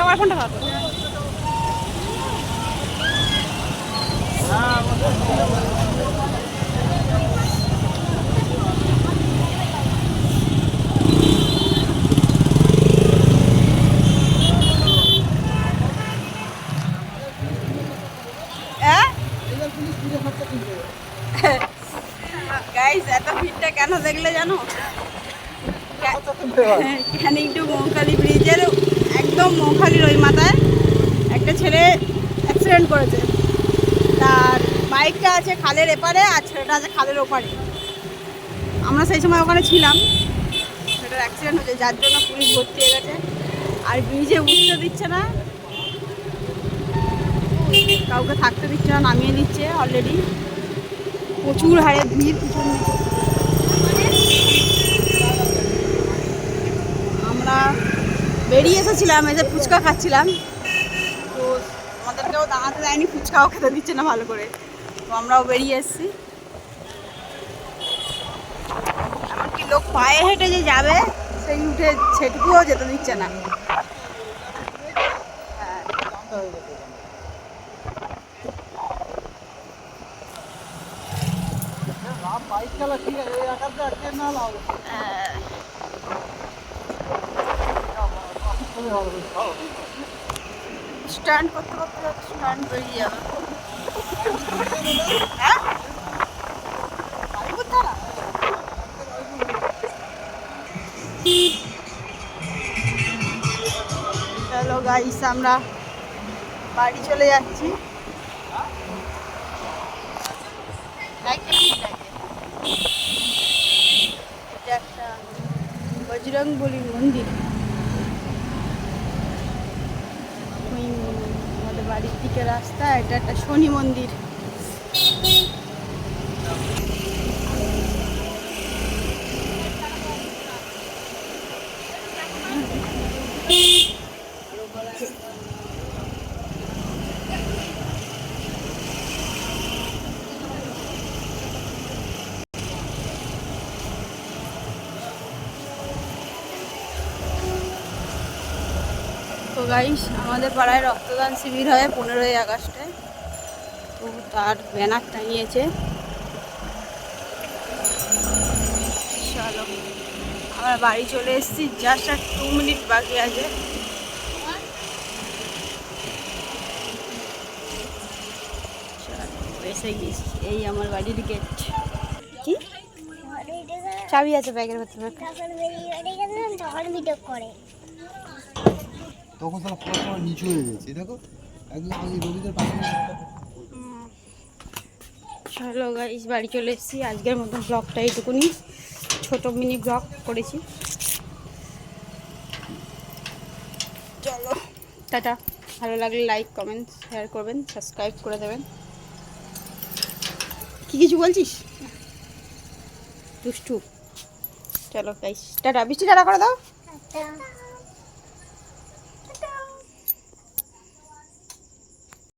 আমার ফোনটা খাওয়া গাইস, এত ভিড়টা কেন দেখলে জানো? ক্যানিং টু মৌখালি ব্রিজের একদম মৌখালির ওই মাথায় একটা ছেলে অ্যাক্সিডেন্ট করেছে। তার বাইকটা আছে খালের এপারে আর ছেলেটা আছে খালের ওপারে। আমরা সেই সময় ওখানে ছিলাম। সেটার অ্যাক্সিডেন্ট হয়েছে, যার জন্য পুলিশ ভর্তি হয়ে গেছে। আর ব্রিজে উঠতে দিচ্ছে না, কাউকে থাকতে দিচ্ছে না, নামিয়ে দিচ্ছে অলরেডি। প্রচুর হারে ভিড়। আমরা বেরিয়ে এসেছিলাম, এসে ফুচকা খাচ্ছিলাম। তো আমাদেরকেও দাঁড়াতে দেয়নি, ফুচকাও খেতে দিচ্ছে না ভালো করে। তো আমরাও বেরিয়ে এসেছি। এমনকি লোক পায়ে হেঁটে যে যাবে সেই উঠে সেটুকুও যেতে দিচ্ছে না। স্ট্যান্ড করতে করতে স্ট্যান্ড বেরিয়ে যাবে। হ্যাঁ, চলো গাইস, আমরা বাড়ি চলে যাচ্ছি। এটা একটা বজরংবলী মন্দির। আমাদের বাড়ির দিকে রাস্তা। এটা একটা শনি মন্দির। তো গাইস, আমাদের পাড়ায় রক্তদান শিবির হয় 15ই আগস্টে। তো তার ব্যানার টাঙিয়েছে। চলো, আমরা বাড়ি চলে এসেছি। জাস্ট আর 2 মিনিট বাকি আছে। এসে গেছি, এই আমার বাড়ির গেট। কি চাবি আছে ব্যাগের ভেতরে? তখন তারা পড়াশোনা নিচু হয়ে গেছে, দেখো একদম আমি রোগীদের পাশে। চলো গাইস, বাড়ি চলে এসেছি। আজকের মতন ব্লগটা এইটুকুনি, ছোট মিনি ব্লগ করেছি। চলো টাটা। ভালো লাগলে লাইক, কমেন্ট, শেয়ার করবেন, সাবস্ক্রাইব করে দেবেন। কি কিছু বলছিস দুষ্টু? চলো গাইস, টাটা। বৃষ্টি টাটা করে দাও।